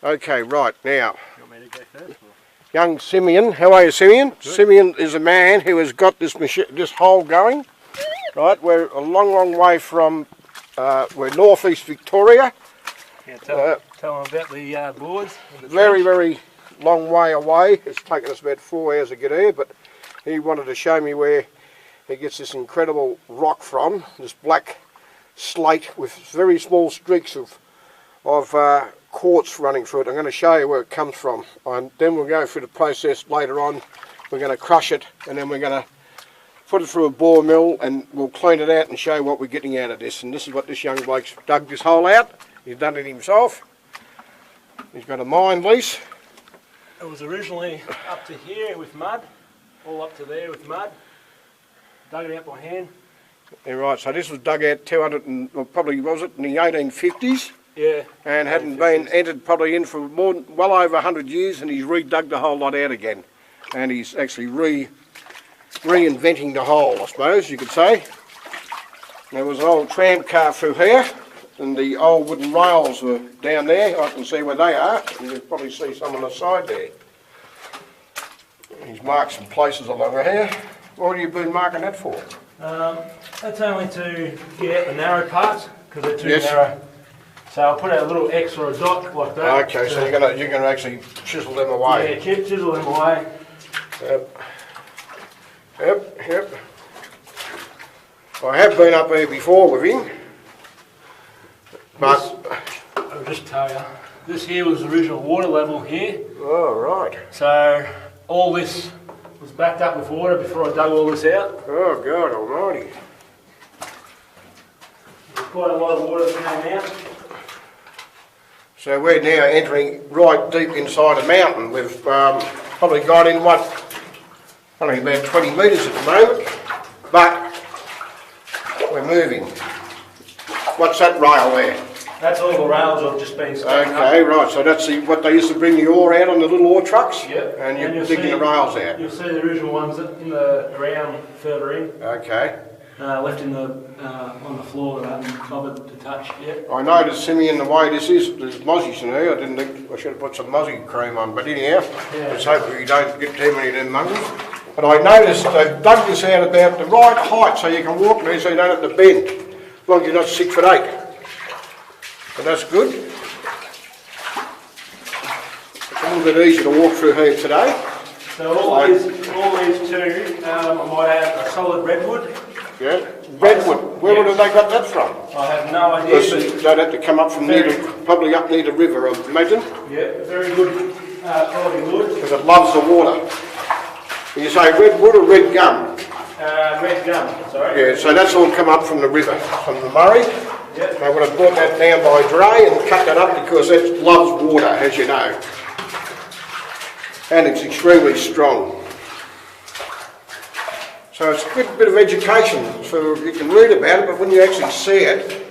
Okay, right, now, You want me to go first? Or? young Simeon, how are you, Simeon? Good. Simeon is a man who has got this hole going, right? We're a long way from, we're northeast Victoria. Yeah, tell them about the boards. Very long way away. It's taken us about 4 hours to get here, but he wanted to show me where he gets this incredible rock from, this black slate with very small streaks of quartz running through it. I'm going to show you where it comes from, and then we'll go through the process later on. We're going to crush it, and then we're going to put it through a bore mill, and we'll clean it out and show you what we're getting out of this. And this is what this young bloke's dug this hole out. He's done it himself. He's got a mine lease. It was originally up to here with mud, all up to there with mud. Dug it out by hand. Yeah, right, so this was dug out 200 and, well, probably was it in the 1850s? Yeah. And hadn't been entered probably in for well over 100 years, and he's redug the whole lot out again. And he's actually reinventing the hole, I suppose you could say. There was an old tram car through here, and the old wooden rails were down there. I can see where they are. You can probably see some on the side there. He's marked some places along here. What have you been marking that for? That's only to get out the narrow parts, because they're too narrow. So I'll put out a little X or a dot like that. Okay, so you're gonna actually chisel them away. Yeah, chisel them away. Yep. I have been up there before with him, but I'll just tell you, this here was the original water level here. Oh, right. So all this was backed up with water before I dug all this out. Oh, God almighty. There's quite a lot of water that came out. So we're now entering right deep inside a mountain. We've probably got in, only about 20 metres at the moment, but we're moving. What's that rail there? That's all the rails I've just been stacking up. Okay, right, so that's what they used to bring the ore out on the little ore trucks? Yep. And you're digging the rails out? You'll see the original ones in the ground further in. Okay. Left in the on the floor that I haven't bothered to touch yet. I noticed, Simeon, the way this is, there's mozzies in here. I didn't think I should have put some mozzie cream on, but anyhow, let's hope we don't get too many of them monkeys. But I noticed they've dug this out about the right height so you can walk there so you don't have to bend, as long as you're not 6'8". So that's good. It's a little bit easier to walk through here today. So all these two, I might have a solid redwood. Yeah, redwood. Where would have they got that from? I have no idea. They'd have to come up from probably up near the river, I imagine. Yeah, very good quality wood. Because it loves the water. You say redwood or red gum? Red gum, sorry. Yeah, so that's all come up from the river, from the Murray. Yep. They would have brought that down by dray and cut that up because it loves water, as you know. And it's extremely strong. So it's a good bit of education, so you can read about it, but when you actually see it...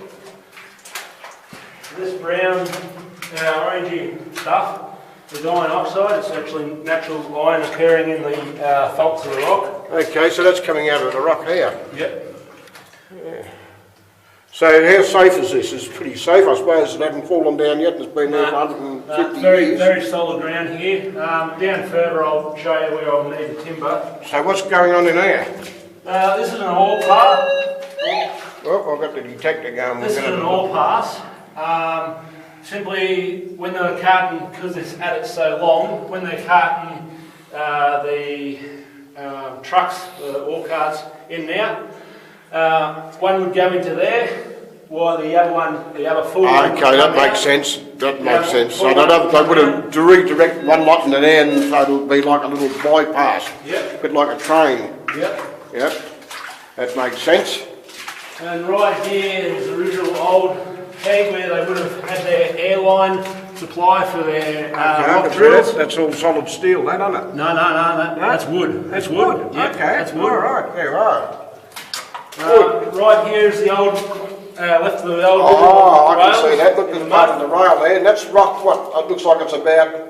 This brown, orangey stuff is iron oxide. It's actually natural iron occurring in the faults of the rock. Okay, so that's coming out of the rock here. Yep. Yeah. So how safe is this? It's pretty safe, I suppose. It hasn't fallen down yet and it's been there for 150 years. Very solid ground here. Down further I'll show you where I'll need the timber. So what's going on in here? This is an ore pass. Oh, I've got the detector going. This is an ore pass. Simply when they're carting, because it's at it so long, when they're carting the trucks, the ore carts in and out, one would go into there, while the other full one. Okay, that makes sense. That makes sense. So they would have redirect one lot into there, and so it'll be like a little bypass. Yep. A bit like a train. Yep. That makes sense. And right here is the original old keg where they would have had their airline supply for their rock drills. That's all solid steel, that, isn't it? No, that's wood. That's wood. Yep, Okay, that's wood. All right, there you are. Right here is the old, left of the old I can see that. Look, there's part of the rail there, and that's rock, what, it looks like it's about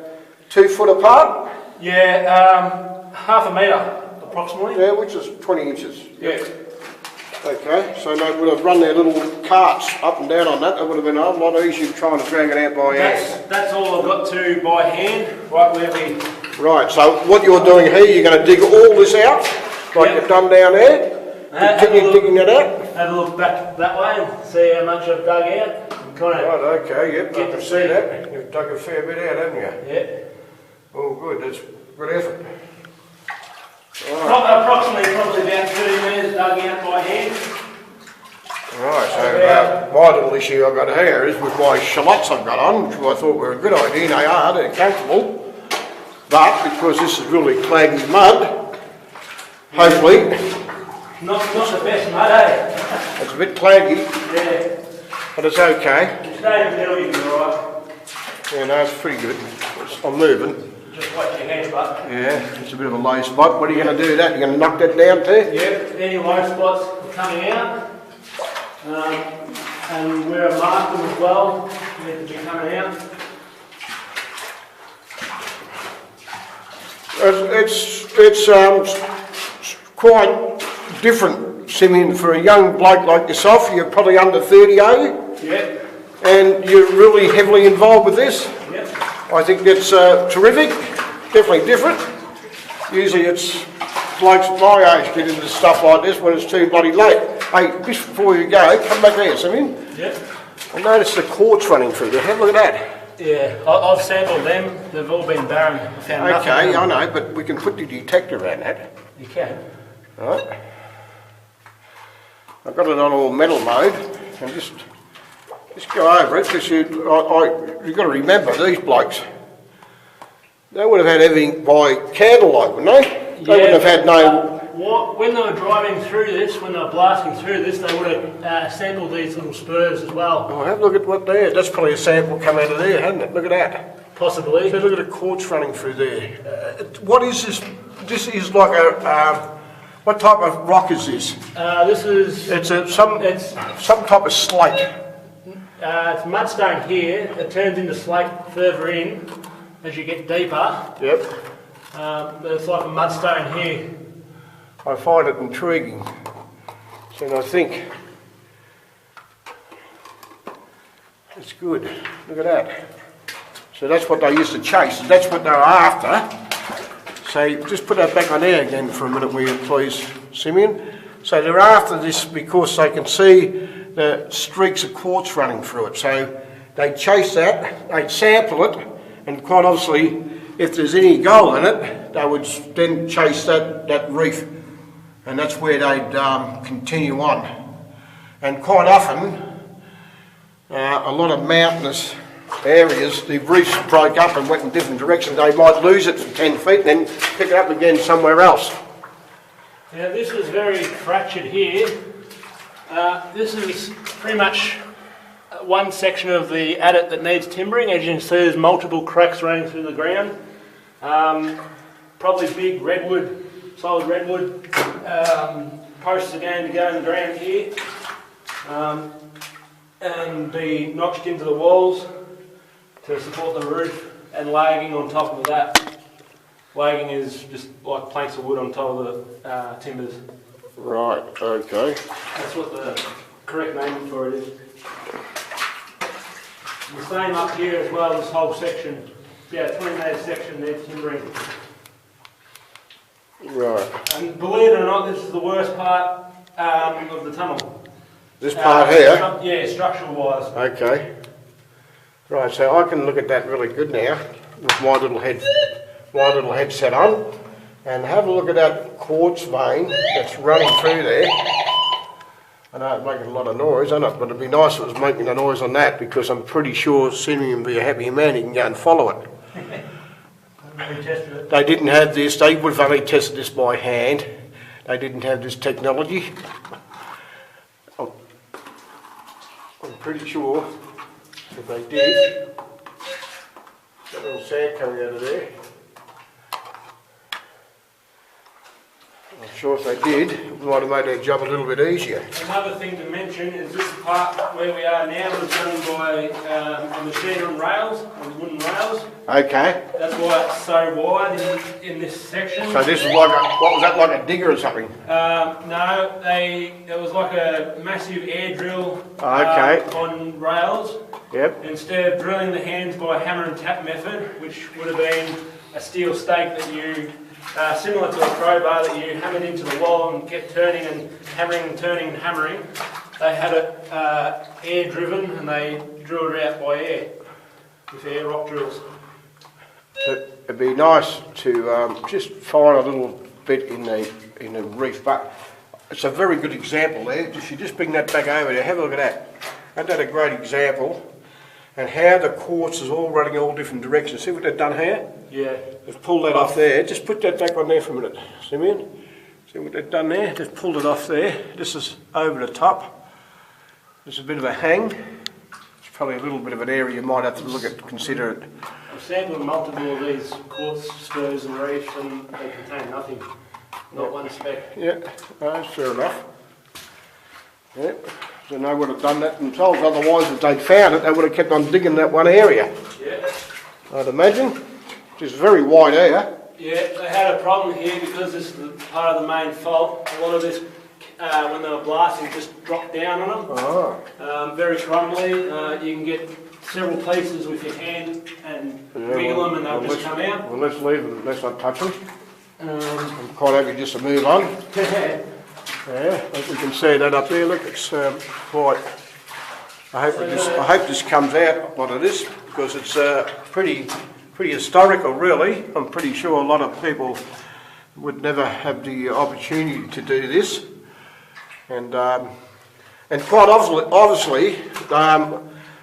2 foot apart? Yeah, half a metre approximately. Yeah, which is 20 inches. Yeah. Okay, so they would have run their little carts up and down on that. That would have been a lot easier trying to drag it out by hand. That's all I've got to by hand, right where we... Right, so what you're doing here, you're going to dig all this out, like you've done down there. Continue digging it out. Have a look back that way and see how much I've dug out. Kind of right, okay, yep, I can see that. You've dug a fair bit out, haven't you? Yeah. Oh, good, that's good effort. Approximately probably about 2 metres dug out by hand. Right, so my little issue I've got here is with my shallots I've got on, which I thought were a good idea, and they are, they're comfortable. But because this is really claggy mud, hopefully... Not the best mud, eh? It's a bit claggy, yeah, but it's okay. You stay in the middle, you'll be alright. Yeah, no, it's pretty good. I'm moving. Just watch your hand, but... Yeah, it's a bit of a low spot. What are you going to do that? You're going to knock that down too? Yep, any low spots are coming out. And where I mark them as well, need to be coming out. It's quite different, Simeon, for a young bloke like yourself. You're probably under 30, are you? Yep. And you're really heavily involved with this. Yep. I think that's terrific, definitely different. Usually it's blokes my age get into stuff like this when it's too bloody late. Hey, just before you go, come back there, Simeon. Yep. I noticed the quartz running through there. Have a look at that. Yeah, I've sampled them. They've all been barren. I found nothing. Okay, I know, but we can put the detector around that. You can. Right. I've got it on all metal mode, and just go over it, because you've got to remember, these blokes, they would have had everything by candlelight, wouldn't they? They wouldn't have had no... When they were driving through this, when they were blasting through this, they would have sampled these little spurs as well. Oh, have a look at what there. That's probably a sample come out of there, hasn't it? Look at that. Possibly. So look at the quartz running through there. What is this? This is like a... what type of rock is this? This is... It's some type of slate. It's mudstone here. It turns into slate further in as you get deeper. Yep. It's like a mudstone here. I find it intriguing. So I think it's good. Look at that. So that's what they used to chase. That's what they were after. So just put that back on there again for a minute, will you please, Simeon? So they're after this because they can see the streaks of quartz running through it. So they chase that, they'd sample it, and quite obviously, if there's any gold in it, they would then chase that reef. And that's where they'd continue on. And quite often, a lot of mountainous areas, the reefs broke up and went in different directions. They might lose it for 10 feet and then pick it up again somewhere else. Now this is very fractured here. This is pretty much one section of the adit that needs timbering. As you can see, there's multiple cracks running through the ground. Probably big redwood, solid redwood posts are going to go in the ground here and be notched into the walls to support the roof, and lagging on top of that. Lagging is just like planks of wood on top of the timbers. Right, okay. That's what the correct name for it is. The same up here as well, this whole section, yeah, 20 metre section needs timbering. Right. And believe it or not, this is the worst part of the tunnel. This part here? Yeah, structural wise. Okay. Right, so I can look at that really good now with my little headset on, and have a look at that quartz vein that's running through there. I know it's making a lot of noise, isn't it? But it'd be nice if it was making a noise on that, because I'm pretty sure Simeon would be a happy man. He can go and follow it. They didn't have this. They would have only tested this by hand. They didn't have this technology. I'm pretty sure if they did, that little sand coming out of there. I'm sure if they did, it might have made their job a little bit easier. Another thing to mention is this part where we are now was done by a machine on rails, on wooden rails. Okay. That's that's why it's so wide in this section. So this is like what was that, like a digger or something? No, it was like a massive air drill on rails. Yep. Instead of drilling the hands by hammer and tap method, which would have been a steel stake that you, similar to a crowbar that you hammered into the wall and kept turning and hammering and turning and hammering, they had it air driven and they drilled it out by air with air rock drills. So it'd be nice to just find a little bit in the reef, but it's a very good example there. If you just bring that back over there, have a look at that. Isn't that a great example? And how the quartz is all running all different directions. See what they've done here? Yeah. They've pulled that off there. Just put that back on there for a minute, Simeon. See what they've done there? They've pulled it off there. This is over the top. There's a bit of a hang. It's probably a little bit of an area you might have to look at, consider it. I've sampled multiple of these quartz spurs and reefs and they contain nothing. Not one speck. Yeah, that's fair enough. Yeah. So they would have done that themselves, otherwise if they'd found it, they would have kept on digging that one area. Yeah. I'd imagine. It's very wide area. Yeah, they had a problem here because this is part of the main fault. A lot of this, when they were blasting, just dropped down on them. Oh. Very crumbly. You can get several pieces with your hand and wiggle them and they'll just come out. Well, let's leave them, let's not touch them. I'm quite happy just to move on. Yeah, like we can see that up there. Look, it's quite. I hope this comes out what it is, because it's pretty historical, really. I'm pretty sure a lot of people would never have the opportunity to do this, and quite obviously,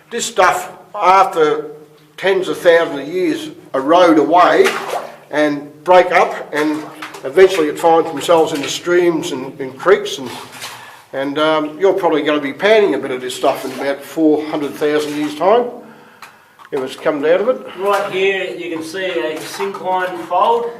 this stuff after tens of thousands of years erode away and break up, and eventually it finds themselves in the streams and in creeks, and you're probably going to be panning a bit of this stuff in about 400,000 years' time, if it's comes out of it. Right here you can see a syncline fold.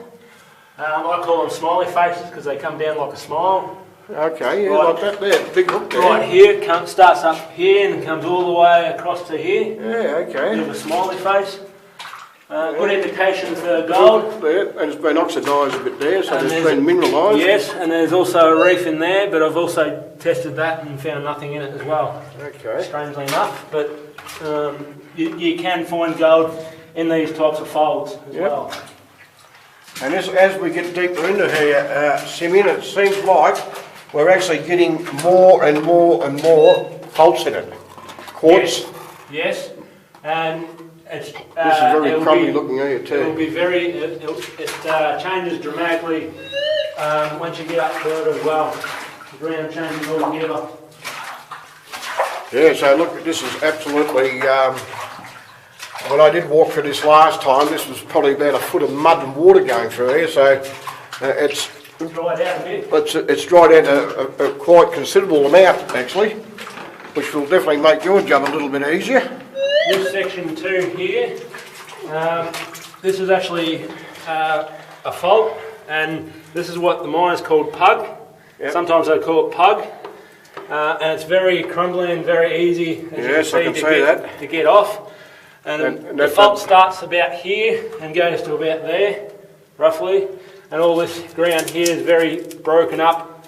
I call them smiley faces because they come down like a smile. Okay, yeah, like that there, big hook there. Right here, starts up here and comes all the way across to here. Yeah, okay. Bit of a smiley face. Good indication for gold. There, and it's been oxidised a bit there, so it's been mineralised. Yes, and there's also a reef in there, but I've also tested that and found nothing in it as well. Okay. Strangely enough, but you can find gold in these types of folds as well. And as we get deeper into here, Simeon, it seems like we're actually getting more and more and more faults in it. Quartz. Yes, and it's, this is very crumbly looking here too. It will be very. It changes dramatically once you get up to it as well. The ground changes altogether. Yeah. So look, this is absolutely. When I did walk through this last time, this was probably about a foot of mud and water going through here. So it's dried out a bit. It's dried out a quite considerable amount actually, which will definitely make your job a little bit easier. This section 2 here, this is actually a fault, and this is what the miners called pug. Yep. Sometimes they call it pug, and it's very crumbly and very easy, as you can see, to get off. And the fault starts about here and goes to about there, roughly, and all this ground here is very broken up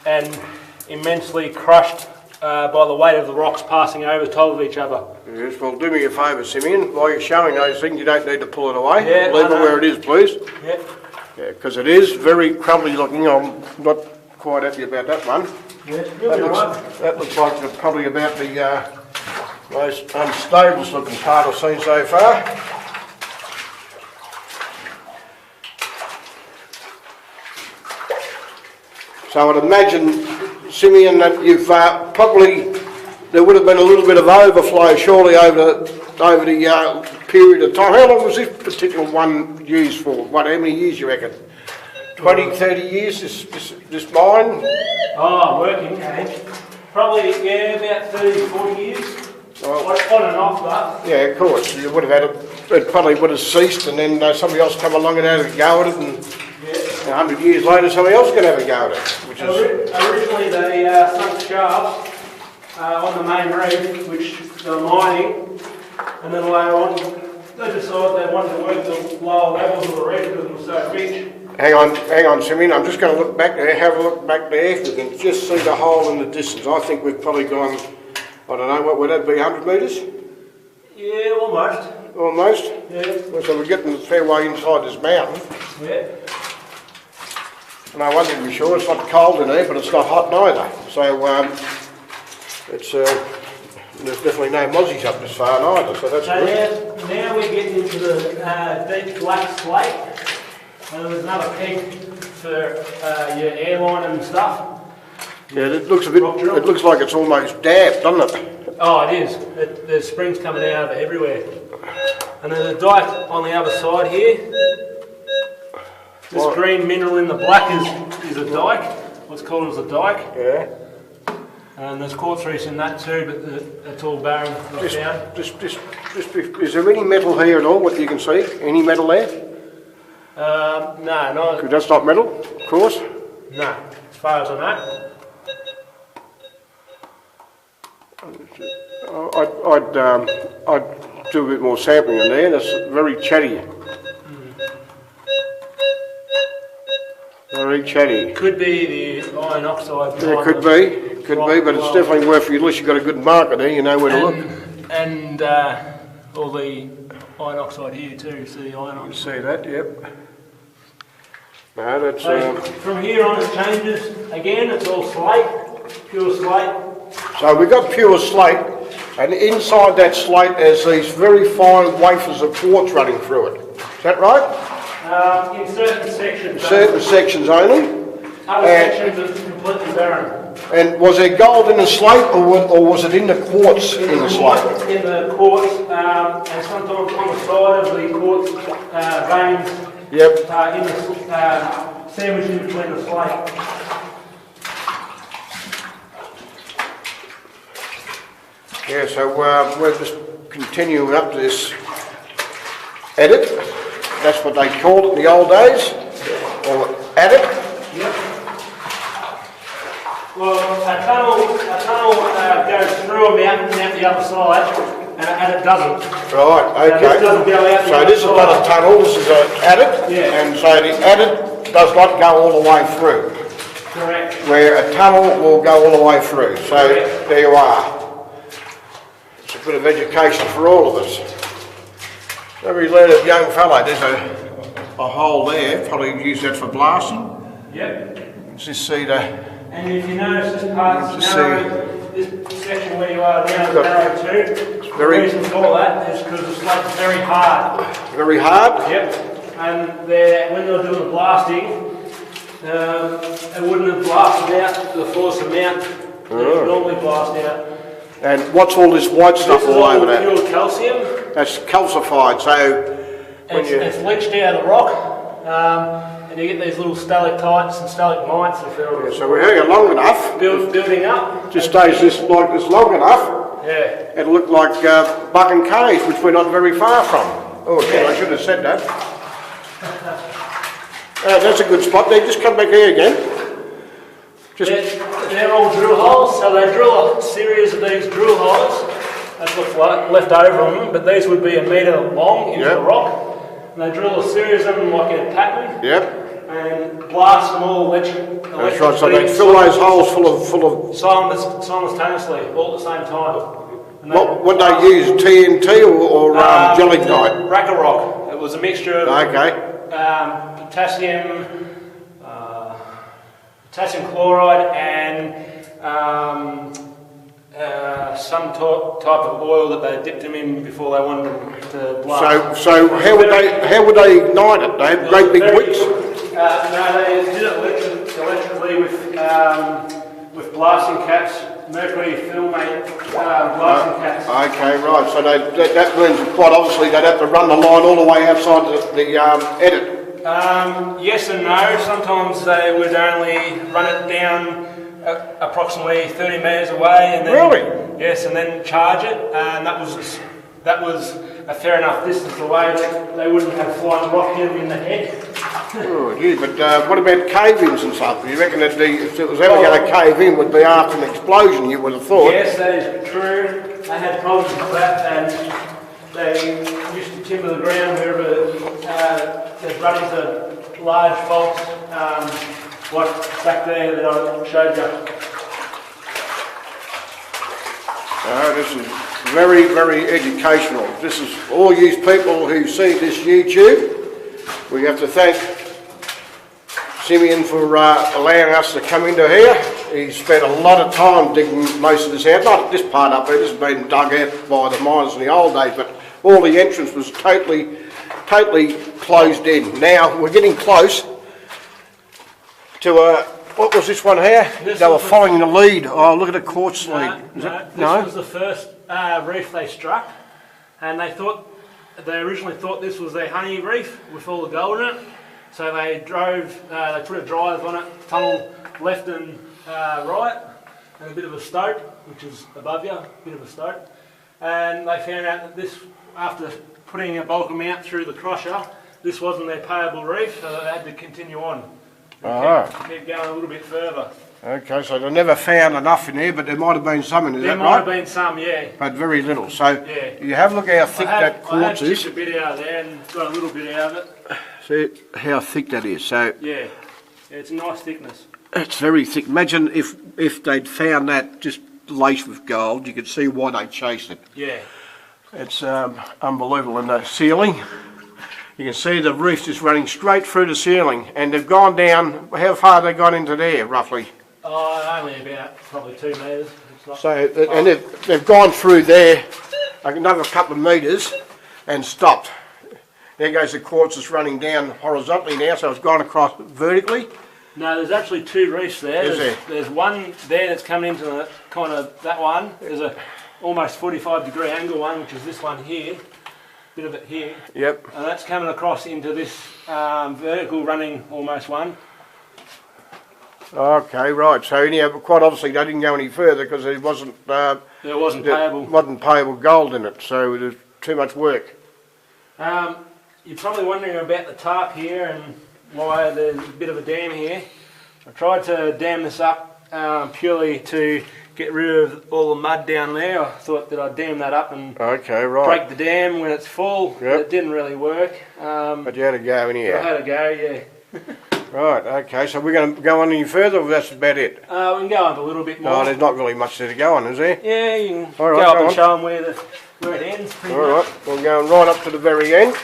and immensely crushed by the weight of the rocks passing over top of each other. Yes, well, do me a favour, Simeon. While you're showing those things, you don't need to pull it away. Yeah, leave it where it is, please. Yeah. Yeah, because it is very crumbly looking. I'm not quite happy about that one. Yeah, that looks like it's probably about the most unstable looking part I've seen so far. So I'd imagine, Simeon, that you've probably, there would have been a little bit of overflow surely over the period of time. How long was this particular one used for? How many years you reckon? 20, 30 years, this mine? Oh, working age? Probably, yeah, about 30, 40 years. Well, on and off that. Yeah, of course. You would have had it probably would have ceased, and then somebody else come along and had a go at it, and 100 years later somebody else can have a go at it. Which is originally they sunk shafts on the main reef, which they were mining, and then later on they decided they they wanted to work the lower levels of the reef because it was so rich. Hang on, Simeon. I'm just going to look back there. Have a look back there. We can just see the hole in the distance. I think we've probably gone, I don't know, what would that be, 100 metres? Yeah, almost. Almost? Yeah. Well, so we're getting a fair way inside this mountain. Yeah. No wonder we're sure. It's not cold in there, but it's not hot neither. So it's there's definitely no mozzies up this far neither, so that's good. Now we're getting into the deep black slate. And there's another peg for your airline and stuff. Yeah, it looks a bit. It looks like it's almost damp, doesn't it? Oh, it is. There's springs coming out of it everywhere. And there's a dike on the other side here. This green mineral in the black is a dike. What's called as a dike. Yeah. And there's quartz reefs in that too, but it's all barren. Is there any metal here at all? What you can see? Any metal there? No, not. That's not metal, of course. No, as far as I know. I'd do a bit more sampling in there. That's very chatty. Very chatty. Could be the iron oxide. Yeah, could be, but it's definitely worth it unless you've got a good marker there. You know where to look. And all the iron oxide here too. See the iron oxide. You see that? Yep. No, that's. So from here on it changes again. It's all slate, pure slate. So we've got pure slate, and inside that slate there's these very fine wafers of quartz running through it. Is that right? In certain sections. Certain sections only. Other sections are completely barren. And was there gold in the slate, or was it in the quartz in the slate? In the quartz, and sometimes on the side of the quartz veins. Yep. In the sandwich in between the slate. Yeah, so we're just continuing up to this edit. That's what they called it in the old days, or edit. Yep. Well, a tunnel goes through a mountain out the other side, and it doesn't. Right, okay. This doesn't go out so this is not a tunnel, this is an adit, yeah. And so the adit does not go all the way through. Correct. Where a tunnel will go all the way through. So Correct. There you are. It's a bit of education for all of us. Every learned young fellow, there's a hole there, probably use that for blasting. Yep. Just see the... And if you notice this part's narrow, this section where you are now is narrow too. The reason for that is because the slate's very hard. Very hard? Yep. And when they're doing the blasting, it wouldn't have blasted out the force amount that it normally blast out. And what's all this white stuff all over that? This is all pure calcium. That's calcified, so... It's leached out of the rock. And you get these little stalactites and stalagmites. So we're hanging long enough. Building up. Just stays this long enough. Yeah. It'll look like Buck and Caves, which we're not very far from. Oh, yeah, I should have said that. That's a good spot. They just come back here again. They're all drill holes, so they drill a series of these drill holes. That's what's left over on them, but these would be 1 metre long into the rock. And they drill a series of them like in a pattern. Yep. And blast them all electric. That's right, so they fill those holes full of... Simultaneously, all at the same time. What they use, TNT or gelignite? Rack-a-rock. It was a mixture of potassium chloride and some type of oil that they dipped them in before they wanted them to blast. So how would they ignite it? They have great big wicks? No, they did it electrically with blasting caps, mercury filmate blasting caps. Okay, right. So that means quite obviously they'd have to run the line all the way outside the edit. Yes and no. Sometimes they would only run it down approximately 30 metres away, and then yes, and then charge it. And that was a fair enough distance away. They wouldn't have flying rock hit them in the head. Oh, gee, but what about cave-ins and stuff? Do you reckon that if it was ever going to cave in, would be after an explosion? You would have thought. Yes, that is true. They had problems with that, and they used to tip of the ground wherever there's run into large faults, like back there that I showed you. This is very, very educational. This is all you people who see this YouTube. We have to thank Simeon for allowing us to come into here. He spent a lot of time digging most of this out. Not this part up here, this has been dug out by the miners in the old days, but all the entrance was totally closed in. Now we're getting close to what was this one here? They were following the lead. Oh, look at the quartz lead. This was the first reef they struck, and they originally thought this was their honey reef with all the gold in it. So they put a drive on it, tunnel left and right, and a bit of a stope, which is above you, a bit of a stope. And they found out that this, after putting a bulk amount through the crusher, this wasn't their payable reef, so they had to continue on. Keep going a little bit further. Okay, so they never found enough in there, but there might have been some in there, There might have been some, yeah. But very little. So yeah. You have a look how thick that quartz is. I have a bit out of there and got a little bit out of it. See how thick that is. So yeah, it's a nice thickness. It's very thick. Imagine if they'd found that just laced with gold, you could see why they chased it. Yeah. It's unbelievable. And the ceiling, you can see the reef just running straight through the ceiling, and they've gone down. How far have they gone into there, roughly? Oh, only about probably 2 metres. So, and they've gone through there another couple of metres and stopped. There goes the quartz that's running down horizontally now, so it's gone across vertically. No, there's actually 2 reefs there. Is there? There's one there that's coming into the kind of that one. There's a almost 45-degree angle one, which is this one here. Bit of it here. Yep. And that's coming across into this vertical running almost one. Okay, right. So anyhow, quite obviously they didn't go any further because there wasn't payable gold in it. So there's too much work. You're probably wondering about the tarp here and why there's a bit of a dam here. I tried to dam this up purely to get rid of all the mud down there. I thought that I'd dam that up and break the dam when it's full, but it didn't really work. But you had to go anyhow. I had to go, yeah. Right, okay, so we're going to go on any further, or that's about it? We can go on a little bit more. Oh, there's not really much there to go on, is there? Yeah, you can go up and show them where it ends. Alright, we're going right up to the very end.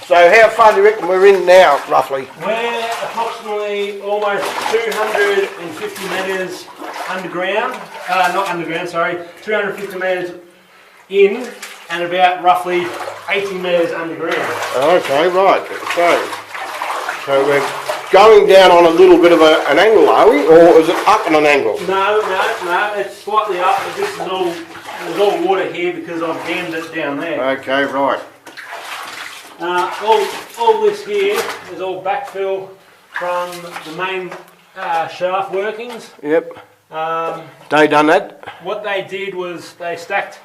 So how far do you reckon we're in now, roughly? We're approximately almost 250 metres underground. Not underground, sorry. 250 metres in and about roughly 80 metres underground. Okay, right. So we're going down on a little bit of an angle, are we? Or is it up on an angle? No, it's slightly up, but this is there's all water here because I've dammed it down there. Okay, right. All this here is all backfill from the main shaft workings. Yep. They done that? What they did was they stacked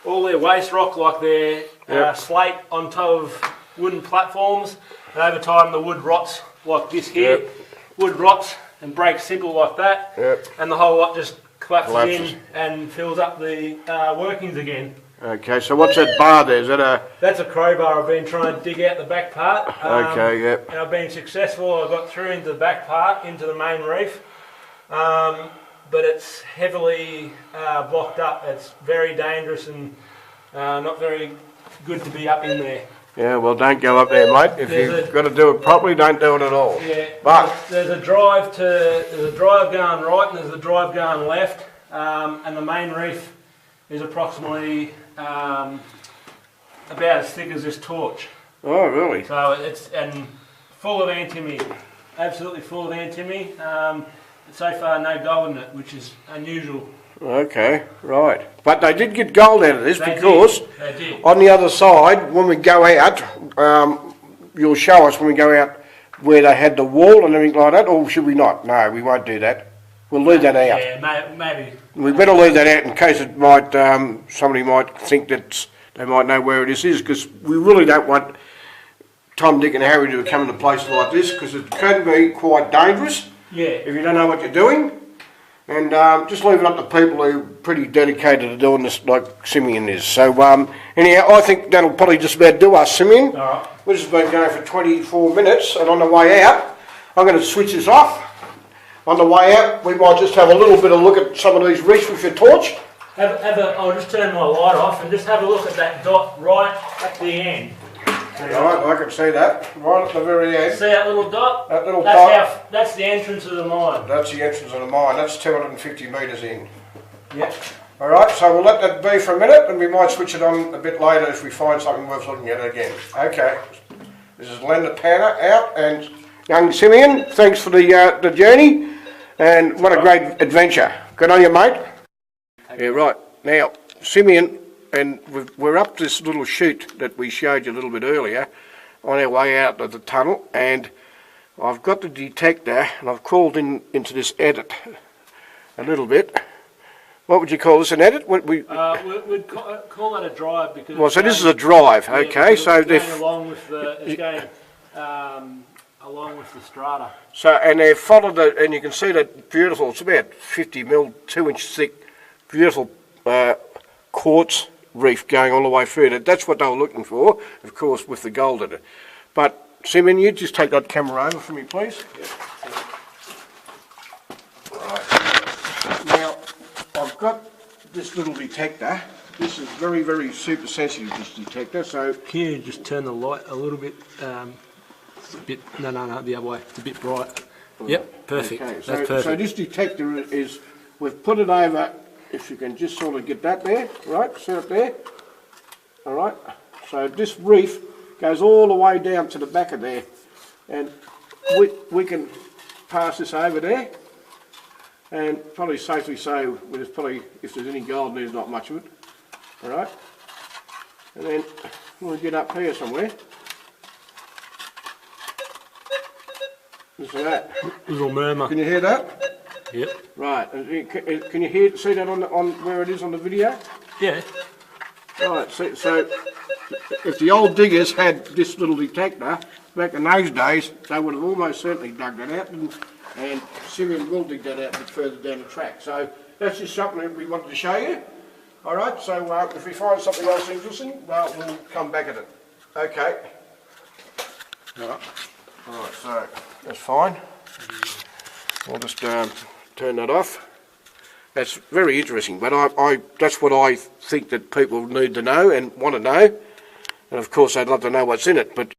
all their waste rock like their slate on top of wooden platforms, and over time the wood rots like this here. Yep. Wood rots and breaks simple like that, and the whole lot just collapses in and fills up the workings again. Okay, so what's that bar there? Is that a... That's a crowbar. I've been trying to dig out the back part. Okay, yep. And I've been successful. I got through into the back part, into the main reef. But it's heavily blocked up. It's very dangerous and not very good to be up in there. Yeah, well, don't go up there, mate. If you've got to do it properly, don't do it at all. Yeah, but there's a drive going right and there's a drive going left, and the main reef is approximately about as thick as this torch. Oh, really? So it's full of antimony, absolutely full of antimony. So far, no gold in it, which is unusual. Okay, right. But they did get gold out of this because they did. On the other side, when we go out, you'll show us when we go out where they had the wall and everything like that, or should we not? No, we won't do that. We'll leave that out. Yeah, maybe. We better leave that out in case it might, somebody might think that they might know where this is, because we really don't want Tom, Dick and Harry to come to a place like this, because it can be quite dangerous. Yeah. If you don't know what you're doing. And just leave it up to people who are pretty dedicated to doing this like Simeon is. So anyhow, I think that'll probably just about do us, Simeon. All right. We've just been going for 24 minutes, and on the way out, I'm going to switch this off. On the way out, we might just have a little bit of look at some of these reefs with your torch. I'll just turn my light off and just have a look at that dot right at the end. Right, I can see that, right at the very end. See that little dot? That little dot. That's the entrance of the mine. That's the entrance of the mine. That's 250 metres in. Yep. Alright, so we'll let that be for a minute, and we might switch it on a bit later if we find something worth looking at again. Okay, this is Len the Panner out, and young Simeon, thanks for the journey, and what a great adventure. Good on you, mate. Yeah, right. Now, Simeon, and we're up this little chute that we showed you a little bit earlier on our way out of the tunnel, and I've got the detector, and I've crawled into this edit a little bit. What would you call this, an edit? We'd call that a drive because. Well, so this is a drive, yeah, okay. So it's going along with the strata. So and they've followed it, and you can see that beautiful. It's about 50 mil, 2-inch thick, beautiful quartz reef going all the way through. That's what they were looking for, of course, with the gold in it. But Simeon, you just take that camera over for me, please. Yep. Right. Now, I've got this little detector. This is very, very super sensitive, this detector. So can you just turn the light a little bit? No, the other way. It's a bit bright. Yep, perfect. Okay, That's So perfect. this detector is, we've put it over. If you can just sort of get that there, right, set it there, all right. So this reef goes all the way down to the back of there, and we can pass this over there, and probably safely say there's probably, if there's any gold, there's not much of it, all right. And then we'll get up here somewhere. Listen to that. Little murmur. Can you hear that? Yep. Right. Can you see that on where it is on the video? Yeah. Right. So if the old diggers had this little detector back in those days, they would have almost certainly dug that out, and Simeon will dig that out a bit further down the track. So that's just something that we wanted to show you. All right. So if we find something else interesting, well, we'll come back at it. Okay. All right. All right. So that's fine. I'll just turn that off. That's very interesting, but that's what I think that people need to know and want to know, and of course I'd love to know what's in it, but